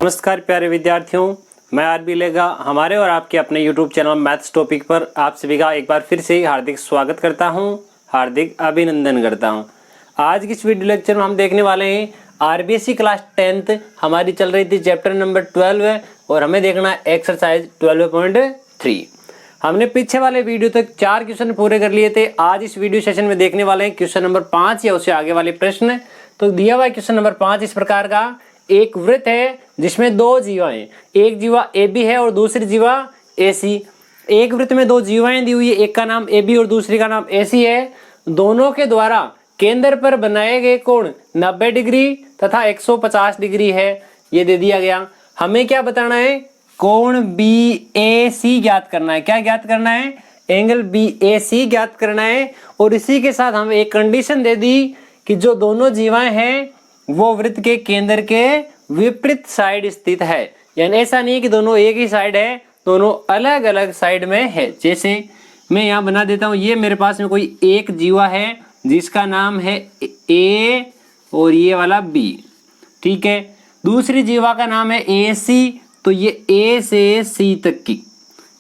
नमस्कार प्यारे विद्यार्थियों, मैं आरबी लेगा हमारे और आपके अपने YouTube चैनल मैथ्स टॉपिक पर आप सभी का एक बार फिर से हार्दिक स्वागत करता हूं, हार्दिक अभिनंदन करता हूं। आज की इस वीडियो लेक्चर में हम देखने वाले हैं आरबीएससी क्लास 10th हमारी चल रही थी चैप्टर नंबर 12 और हमें देखना है एक्सरसाइज 12.3। हमने पीछे वाले वीडियो तक 4 क्वेश्चन पूरे कर लिए थे। आज इस वीडियो सेशन में देखने वाले हैं क्वेश्चन नंबर 5 या उससे आगे वाले प्रश्न। तो दिया हुआ क्वेश्चन नंबर 5 इस प्रकार का, एक वृत्त है जिसमें दो जीवाएं, एक जीवा ए बी है और दूसरी जीवा ए सी। एक वृत्त में दो जीवाएं दी हुई है, एक का नाम ए बी और दूसरी का नाम ए सी है। दोनों के द्वारा केंद्र पर बनाए गए कोण 90 डिग्री तथा 150 डिग्री है, ये दे दिया गया। हमें क्या बताना है? कोण बी ए सी ज्ञात करना है। क्या ज्ञात करना है? एंगल बी ए सी ज्ञात करना है। और इसी के साथ हमें एक कंडीशन दे दी कि जो दोनों जीवाएं हैं वो वृत्त के केंद्र के विपरीत साइड स्थित है। यानी ऐसा नहीं है कि दोनों एक ही साइड है, दोनों अलग अलग साइड में है। जैसे मैं यहाँ बना देता हूँ, ये मेरे पास में कोई एक जीवा है जिसका नाम है ए और ये वाला बी, ठीक है। दूसरी जीवा का नाम है ए सी, तो ये ए से सी तक की,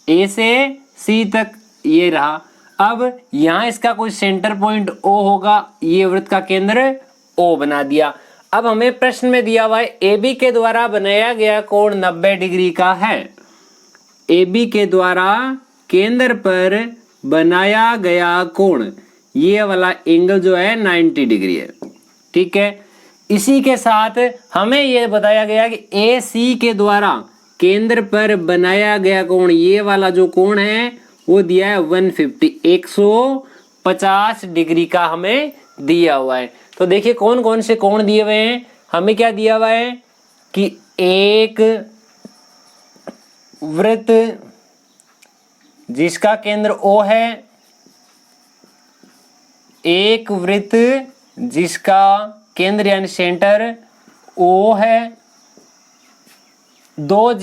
ए से सी तक ये रहा। अब यहाँ इसका कोई सेंटर पॉइंट ओ होगा, ये वृत्त का केंद्र ओ बना दिया। अब हमें प्रश्न में दिया हुआ है ए बी के द्वारा बनाया गया कोण 90 डिग्री का है। ए बी के द्वारा केंद्र पर बनाया गया कोण, ये वाला एंगल जो है 90 डिग्री है, ठीक है। इसी के साथ हमें यह बताया गया कि ए सी के द्वारा केंद्र पर बनाया गया कोण, ये वाला जो कोण है वो दिया है 150 डिग्री का हमें दिया हुआ है। तो देखिए कौन कौन से कोण दिए हुए हैं। हमें क्या दिया हुआ है कि एक वृत्त जिसका केंद्र O है, एक वृत्त जिसका केंद्र यानी सेंटर O है, दो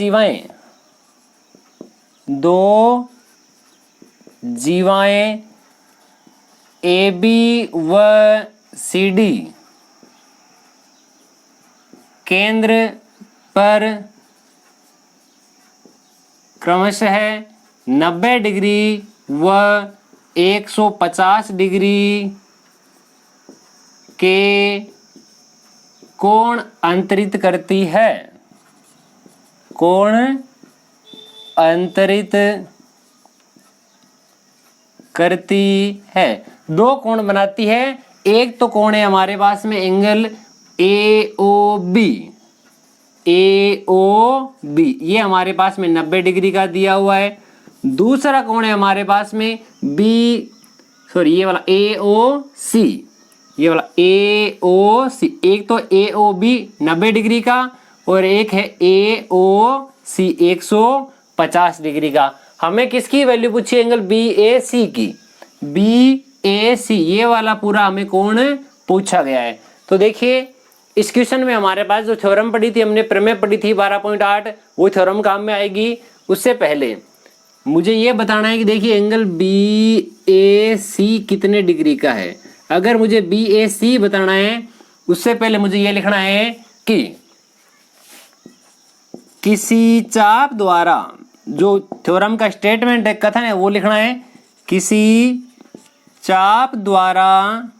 जीवाएं ए बी व सी डी केंद्र पर क्रमशः 90 डिग्री व 150 डिग्री के कोण अंतरित करती है, कोण अंतरित करती है। दो कोण बनाती है। एक तो कोण है हमारे पास में एंगल ए ओ बी, ये हमारे पास में 90 डिग्री का दिया हुआ है। दूसरा कोण है हमारे पास में ये वाला ए ओ सी, ये वाला ए ओ सी। एक तो ए ओ बी 90 डिग्री का और एक है ए ओ सी 150 डिग्री का। हमें किसकी वैल्यू पूछी? एंगल बी ए सी की, बी ए सी, ये वाला पूरा हमें कोण पूछा गया है। तो देखिए इस क्वेश्चन में हमारे पास जो थ्योरम पढ़ी थी, हमने प्रमेय पढ़ी थी 12.8, वो थ्योरम काम में आएगी। उससे पहले मुझे ये बताना है कि देखिए एंगल बी ए सी कितने डिग्री का है। अगर मुझे बी ए सी बताना है, उससे पहले मुझे ये लिखना है कि किसी चाप द्वारा, जो थ्योरम का स्टेटमेंट है, कथन है, वो लिखना है किसी चाप द्वारा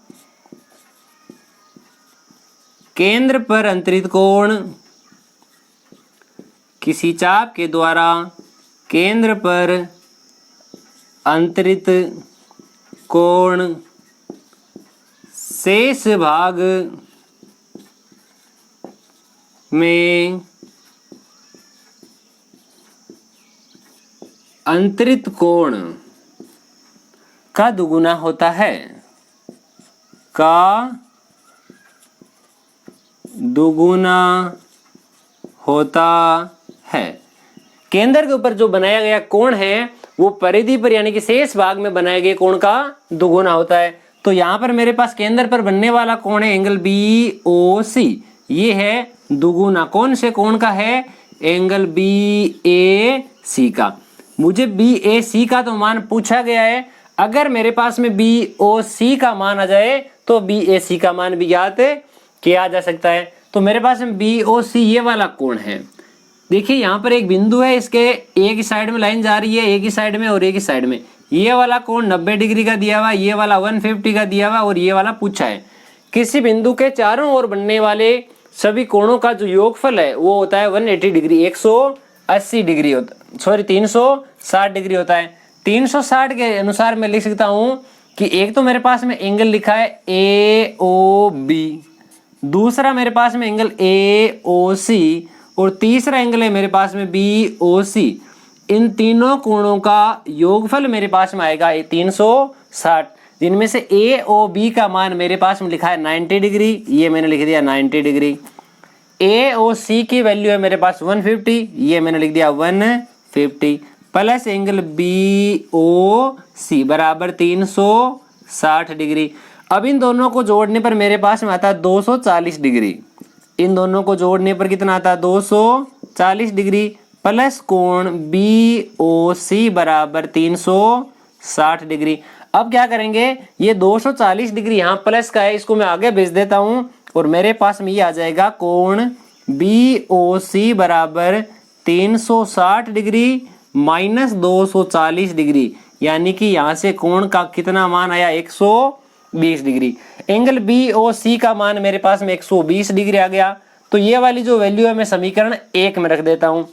केंद्र पर अंतरित कोण, किसी चाप के द्वारा केंद्र पर अंतरित कोण शेष भाग में अंतरित कोण का दुगुना होता है, का दुगुना होता है। केंद्र के ऊपर जो बनाया गया कोण है वो परिधि पर यानी कि शेष भाग में बनाए गए कोण का दुगुना होता है। तो यहाँ पर मेरे पास केंद्र पर बनने वाला कोण है एंगल बी ओ सी, ये है दुगुना। कौन से कोण का है? एंगल बी ए सी का। मुझे बी ए सी का तो मान पूछा गया है। अगर मेरे पास में बी ओ सी का मान आ जाए तो बी ए सी का मान भी ज्ञात किया जा सकता है। तो मेरे पास में बी ओ सी ये वाला कोण है, देखिए यहाँ पर एक बिंदु है, इसके एक ही साइड में लाइन जा रही है, एक ही साइड में और एक ही साइड में। ये वाला कोण 90 डिग्री का दिया हुआ, ये वाला 150 का दिया हुआ और ये वाला पूछा है। किसी बिंदु के चारों ओर बनने वाले सभी कोणों का जो योगफल है वो होता है 180 डिग्री, 180 डिग्री होता, सॉरी 360 डिग्री होता है। 360 के अनुसार मैं लिख सकता हूँ कि एक तो मेरे पास में एंगल लिखा है AOB, दूसरा मेरे पास में एंगल AOC और तीसरा एंगल है मेरे पास में BOC। इन तीनों कोणों का योगफल मेरे पास में आएगा 360, जिनमें से AOB का मान मेरे पास में लिखा है 90 डिग्री, ये मैंने लिख दिया 90 डिग्री। AOC की वैल्यू है मेरे पास 150, ये मैंने लिख दिया 150 प्लस एंगल BOC बराबर 360 डिग्री। अब इन दोनों को जोड़ने पर मेरे पास में आता है 240 डिग्री। इन दोनों को जोड़ने पर कितना आता है 240 डिग्री प्लस कोण BOC बराबर 360 डिग्री। अब क्या करेंगे, ये 240 डिग्री यहाँ प्लस का है, इसको मैं आगे भेज देता हूँ और मेरे पास में ये आ जाएगा कोण BOC बराबर 360 डिग्री माइनस 240 डिग्री, यानी कि यहाँ से कोण का कितना मान आया 120 डिग्री। एंगल BOC का मान मेरे पास में 120 डिग्री आ गया। तो ये वाली जो वैल्यू है मैं समीकरण 1 में रख देता हूँ।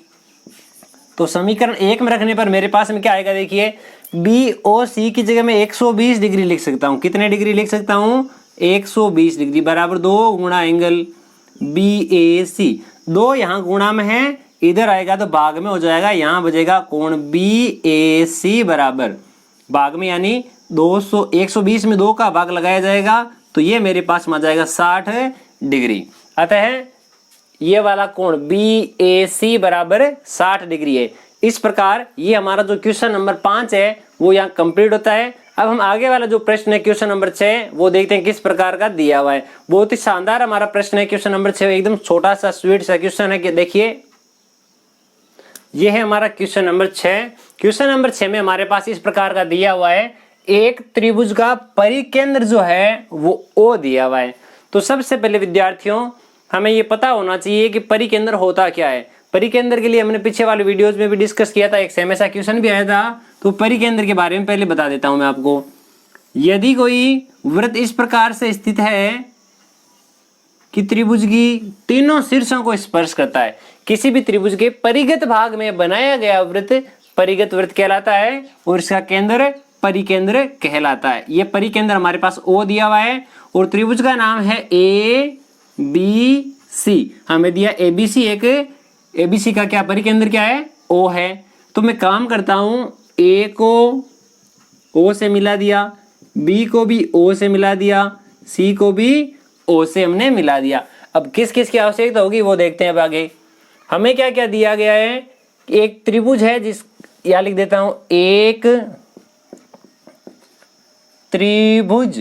तो समीकरण 1 में रखने पर मेरे पास में क्या आएगा, देखिए BOC की जगह में 120 डिग्री लिख सकता हूँ। कितने डिग्री लिख सकता हूँ 120 डिग्री बराबर 2 गुणा एंगल BAC। 2 यहाँ गुणा में है, इधर आएगा तो भाग में हो जाएगा, यहाँ बचेगा कोण BAC बराबर भाग में यानी 120 में 2 का भाग लगाया जाएगा तो ये मेरे पास में आ जाएगा 60 डिग्री। अतः ये वाला कोण BAC बराबर 60 डिग्री है। इस प्रकार ये हमारा जो क्वेश्चन नंबर 5 है वो यहाँ कंप्लीट होता है। अब हम आगे वाला जो प्रश्न है क्वेश्चन नंबर 6 वो देखते हैं किस प्रकार का दिया हुआ है। बहुत ही शानदार हमारा प्रश्न है क्वेश्चन नंबर 6, एकदम छोटा सा स्वीट सा क्वेश्चन है कि देखिए ये है हमारा क्वेश्चन नंबर 6। क्वेश्चन नंबर 6 में हमारे पास इस प्रकार का दिया हुआ है, एक त्रिभुज का परिकेंद्र जो है वो O दिया हुआ है। तो सबसे पहले विद्यार्थियों हमें ये पता होना चाहिए कि परिकेंद्र होता क्या है। परिकेंद्र के लिए हमने पीछे वाले वीडियोस में भी डिस्कस किया था, एक सेम ऐसा क्वेश्चन भी आया था। तो परिकेंद्र के बारे में पहले बता देता हूं मैं आपको। यदि कोई वृत्त इस प्रकार से स्थित है कि त्रिभुज की तीनों शीर्षों को स्पर्श करता है, किसी भी त्रिभुज के परिगत भाग में बनाया गया वृत्त परिगत वृत्त कहलाता है और इसका केंद्र परिकेंद्र कहलाता है। ये परिकेंद्र हमारे पास O दिया हुआ है और त्रिभुज का नाम है ABC। हमें दिया ABC, एक ABC का क्या परिकेंद्र क्या है O है। तो मैं काम करता हूं, A को O से मिला दिया, B को भी O से मिला दिया, C को भी O से हमने मिला दिया। अब किस किस की आवश्यकता होगी वो देखते हैं। अब आगे हमें क्या क्या दिया गया है, एक त्रिभुज है जिस या लिख देता हूं एक त्रिभुज,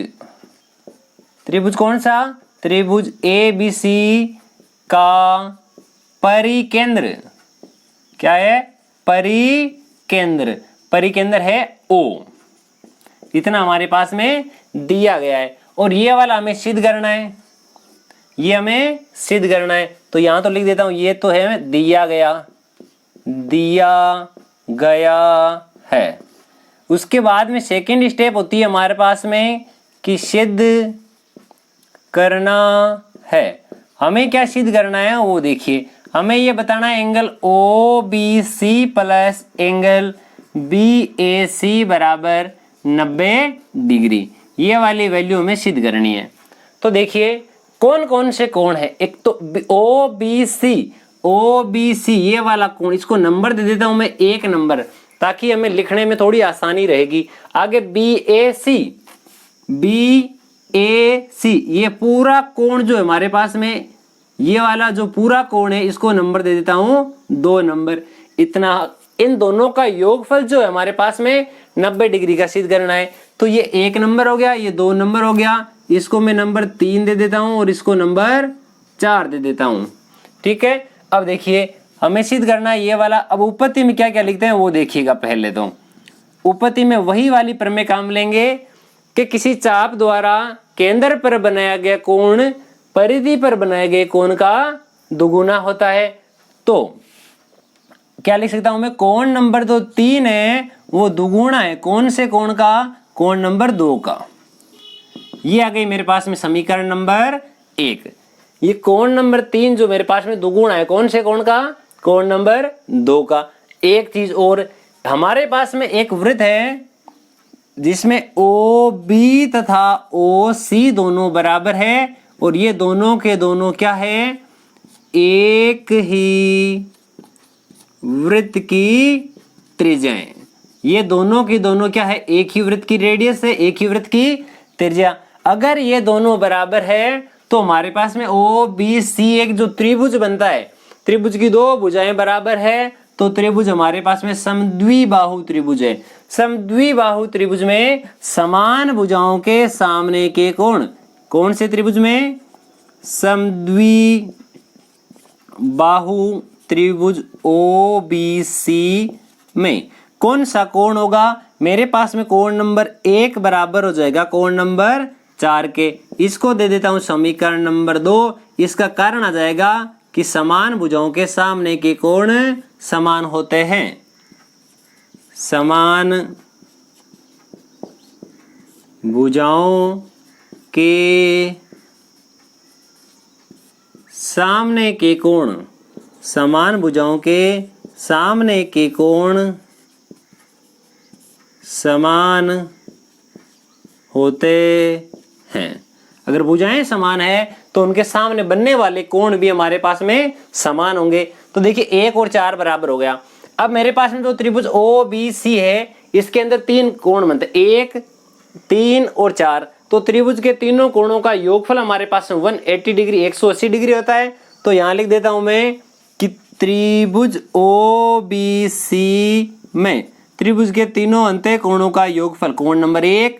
त्रिभुज कौन सा, त्रिभुज ABC का परिकेंद्र क्या है, परिकेंद्र, परिकेंद्र है O। इतना हमारे पास में दिया गया है और ये वाला हमें सिद्ध करना है, ये हमें सिद्ध करना है। तो यहां तो लिख देता हूं ये तो है दिया गया, दिया गया है। उसके बाद में सेकंड स्टेप होती है हमारे पास में कि सिद्ध करना है। हमें क्या सिद्ध करना है वो देखिए, हमें ये बताना है angle OBC plus angle BAC बराबर 90 डिग्री। ये वाली वैल्यू हमें सिद्ध करनी है। तो देखिए कौन कौन से कोण है, एक तो OBC ये वाला कोण, इसको नंबर दे देता हूं मैं 1 नंबर, ताकि हमें लिखने में थोड़ी आसानी रहेगी। आगे BAC ये पूरा कोण जो है हमारे पास में, ये वाला जो पूरा कोण है इसको नंबर दे देता हूं 2 नंबर। इतना इन दोनों का योगफल जो है हमारे पास में 90 डिग्री का सिद्ध करना है। तो ये 1 नंबर हो गया, ये 2 नंबर हो गया, इसको मैं नंबर 3 दे देता हूं और इसको नंबर 4 दे देता हूं। ठीक है, अब देखिए हमें सिद्ध करना है ये वाला। अब उपपत्ति में क्या क्या लिखते हैं वो देखिएगा। पहले तो उपपत्ति में वही वाली प्रमेय काम लेंगे कि किसी चाप द्वारा केंद्र पर बनाया गया कोण परिधि पर बनाए गए कोण का दुगुना होता है। तो क्या लिख सकता हूं मैं, कोण नंबर जो 3 है वो दुगुना है कौन से कोण का, कोण नंबर 2 का। ये आ गई मेरे पास में समीकरण नंबर 1। ये कोण नंबर 3 जो मेरे पास में दुगुना है कौन से कोण का, कोण नंबर 2 का। एक चीज और, हमारे पास में एक वृत्त है जिसमें OB तथा OC दोनों बराबर है और ये दोनों के दोनों क्या है, एक ही वृत्त की त्रिज्याएं। ये दोनों की दोनों क्या है, एक ही वृत्त की रेडियस है, एक ही वृत्त की त्रिज्या। अगर ये दोनों बराबर है तो हमारे पास में OBC एक जो त्रिभुज बनता है, त्रिभुज की दो भुजाएं बराबर है तो त्रिभुज हमारे पास में समद्विबाहु त्रिभुज है। समद्विबाहु त्रिभुज में समान भुजाओं के सामने के कोण, कौन से त्रिभुज में, समद्विबाहु त्रिभुज OBC में कौन सा कोण होगा, मेरे पास में कोण नंबर 1 बराबर हो जाएगा कोण नंबर 4 के। इसको दे देता हूं समीकरण नंबर 2। इसका कारण आ जाएगा कि समान भुजाओं के सामने के कोण समान होते हैं। समान भुजाओं के सामने के कोण, समान भुजाओं के सामने के कोण समान होते हैं। अगर भुजाएं समान है तो उनके सामने बनने वाले कोण भी हमारे पास में समान होंगे। तो देखिए 1 और 4 बराबर हो गया। अब मेरे पास में जो त्रिभुज OBC है इसके अंदर 3 कोण बनते हैं, 1, 3 और 4। तो त्रिभुज के तीनों कोणों का योगफल हमारे पास में 180 डिग्री 180 डिग्री होता है। तो यहां लिख देता हूं मैं कि त्रिभुज OBC में त्रिभुज के तीनों अंत्य कोणों का योगफल कोण नंबर 1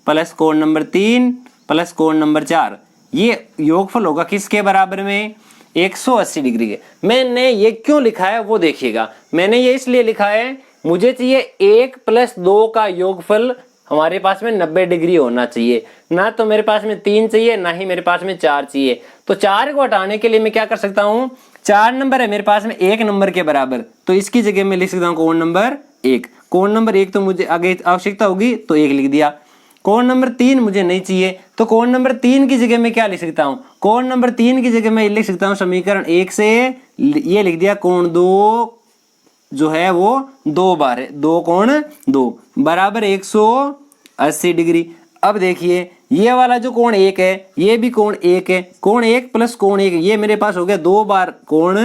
प्लस कोण नंबर 3 प्लस कोण नंबर 4, ये योगफल होगा किसके बराबर में, 180 डिग्री के। मैंने ये क्यों लिखा है वो देखिएगा। मैंने ये इसलिए लिखा है, मुझे चाहिए 1 + 2 का योगफल हमारे पास में 90 डिग्री होना चाहिए। ना तो मेरे पास में 3 चाहिए, ना ही मेरे पास में 4 चाहिए। तो 4 को हटाने के लिए मैं क्या कर सकता हूँ, 4 नंबर है मेरे पास में 1 नंबर के बराबर, तो इसकी जगह में लिख सकता हूँ कोण नंबर 1। कोण नंबर 1 तो मुझे आगे आवश्यकता होगी तो 1 लिख दिया। कोण नंबर 3 मुझे नहीं चाहिए, तो कोण नंबर 3 की जगह में क्या लिख सकता हूँ, कोण नंबर 3 की जगह में लिख सकता हूँ समीकरण 1 से ये लिख दिया कोण 2 जो है वो 2 बार है, 2 कोण 2 बराबर 180 डिग्री। अब देखिए ये वाला जो कोण 1 है ये भी कोण 1 है, कोण 1 प्लस कोण 1 ये मेरे पास हो गया 2 बार कोण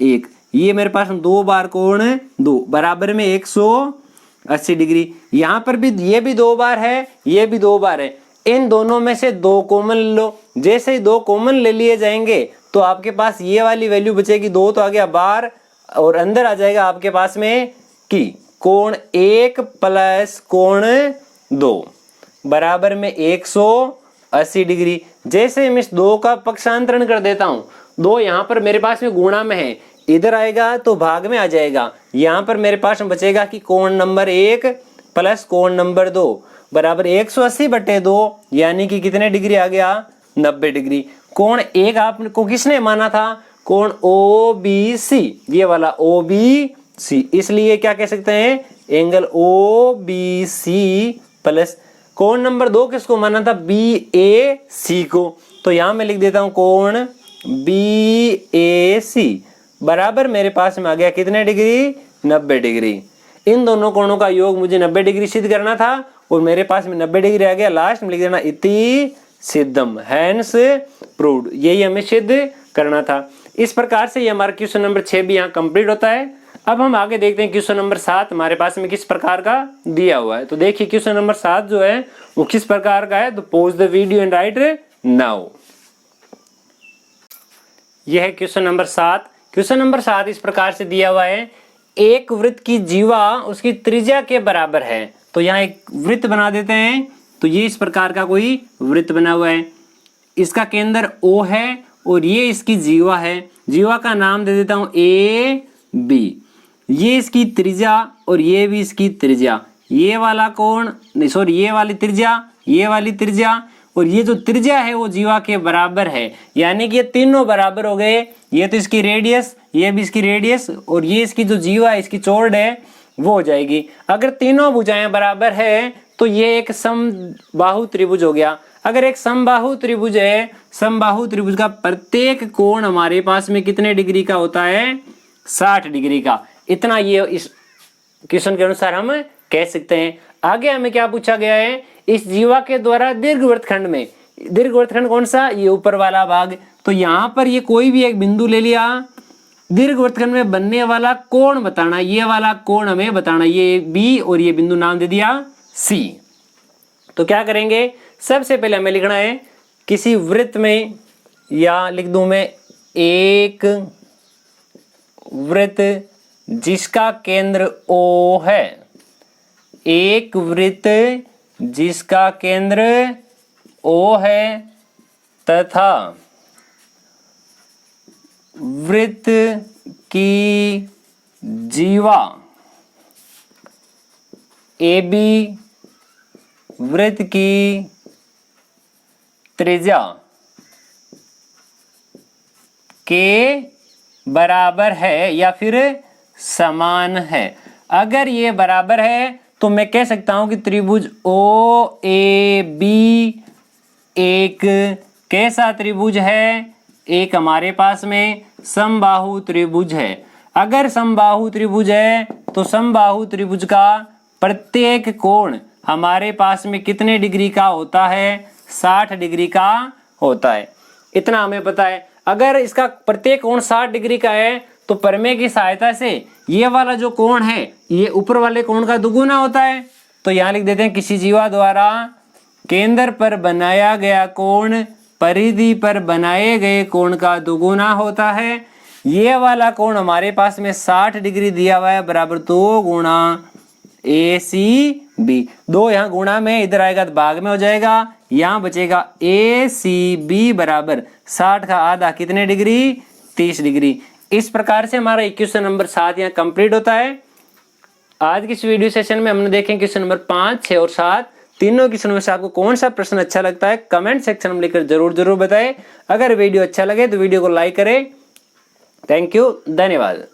1, ये मेरे पास 2 बार कोण 2 बराबर में 180 डिग्री। यहाँ पर भी ये भी 2 बार है, ये भी 2 बार है। इन दोनों में से 2 कॉमन लो। जैसे ही 2 कॉमन ले लिए जाएंगे तो आपके पास ये वाली वैल्यू बचेगी, 2 तो आ गया बार और अंदर आ जाएगा आपके पास में कि कोण 1 प्लस कोण 2 बराबर में 180 डिग्री। जैसे मैं इस 2 का पक्षांतरण कर देता हूँ, 2 यहाँ पर मेरे पास में गुणा में है, इधर आएगा तो भाग में आ जाएगा। यहाँ पर मेरे पास में बचेगा कि कोण नंबर 1 प्लस कोण नंबर 2 बराबर 180/2 यानी कि कितने डिग्री आ गया, 90 डिग्री। कोण 1 आपको किसने माना था, कोण OBC, ये वाला OBC, इसलिए क्या कह सकते हैं, एंगल OBC प्लस कोण नंबर 2 किसको माना था, BAC को। तो यहां मैं लिख देता हूं कोण BAC बराबर मेरे पास में आ गया कितने डिग्री, 90 डिग्री। इन दोनों कोणों का योग मुझे 90 डिग्री सिद्ध करना था और मेरे पास में 90 डिग्री आ गया। लास्ट में लिख देना इति सिद्धम, हैंस प्रूव्ड, यही हमें सिद्ध करना था। इस प्रकार से ये हमारा क्वेश्चन नंबर 6 भी यहाँ कंप्लीट होता है। अब हम आगे देखते हैं क्वेश्चन नंबर 7 हमारे पास में किस प्रकार का दिया हुआ है। तो देखिए क्वेश्चन नंबर 7 जो है वो किस प्रकार का है, तो pause the video and right now. यह है क्वेश्चन नंबर 7। क्वेश्चन नंबर 7 इस प्रकार से दिया हुआ है, एक वृत्त की जीवा उसकी त्रिज्या के बराबर है। तो यहाँ एक वृत्त बना देते हैं। तो ये इस प्रकार का कोई वृत्त बना हुआ है, इसका केंद्र O है और ये इसकी जीवा है। जीवा का नाम दे देता हूं AB। ये इसकी त्रिज्या और ये भी इसकी त्रिज्या। ये वाला कोण नहीं, सॉरी, ये वाली त्रिज्या, ये वाली त्रिज्या और ये जो त्रिज्या है वो जीवा के बराबर है, यानी कि ये तीनों बराबर हो गए। ये तो इसकी रेडियस, ये भी इसकी रेडियस, और ये इसकी जो जीवा है इसकी चौड़ है वो हो जाएगी। अगर तीनों भुजाएं बराबर है तो ये एक समबाहु त्रिभुज हो गया। अगर एक समबाहु त्रिभुज है, समबाहु त्रिभुज का प्रत्येक कोण हमारे पास में कितने डिग्री का होता है? 60 डिग्री का। इतना ये इस क्वेश्चन के अनुसार हम कह सकते हैं। आगे हमें क्या पूछा गया है? इस जीवा के द्वारा दीर्घवृत्तखंड में, दीर्घवृत्तखंड कौन सा? ये ऊपर वाला भाग। तो यहाँ पर ये कोई भी एक बिंदु ले लिया, दीर्घवृत्तखंड में बनने वाला कोण बताना, ये वाला कोण हमें बताना, ये बी और ये बिंदु नाम दे दिया सी। तो क्या करेंगे? सबसे पहले हमें लिखना है किसी वृत्त में, या लिख दूं मैं एक वृत्त जिसका केंद्र O है, एक वृत्त जिसका केंद्र O है तथा वृत्त की जीवा AB वृत्त की त्रिज्या के बराबर है या फिर समान है। अगर ये बराबर है तो मैं कह सकता हूं कि त्रिभुज OAB एक कैसा त्रिभुज है? एक हमारे पास में समबाहु त्रिभुज है। अगर समबाहु त्रिभुज है तो समबाहु त्रिभुज का प्रत्येक कोण हमारे पास में कितने डिग्री का होता है? 60 डिग्री का होता है। इतना हमें पता है। अगर इसका प्रत्येक कोण 60 डिग्री का है तो प्रमेय की सहायता से ये वाला जो कोण है ये ऊपर वाले कोण का दुगुना होता है। तो यहाँ लिख देते हैं किसी जीवा द्वारा केंद्र पर बनाया गया कोण परिधि पर बनाए गए कोण का दुगुना होता है। ये वाला कोण हमारे पास में 60 डिग्री दिया हुआ है, बराबर 2 गुणा ACB। 2 यहाँ गुणा में इधर आएगा तो भाग में हो जाएगा, यहाँ बचेगा ACB बराबर 60 का आधा कितने डिग्री? 30 डिग्री। इस प्रकार से हमारा क्वेश्चन नंबर 7 यहाँ कंप्लीट होता है। आज की इस वीडियो सेशन में हमने देखे क्वेश्चन नंबर 5, 6 और 7 तीनों क्वेश्चन में से आपको कौन सा प्रश्न अच्छा लगता है कमेंट सेक्शन में लिखकर जरूर बताएं। अगर वीडियो अच्छा लगे तो वीडियो को लाइक करें। थैंक यू, धन्यवाद।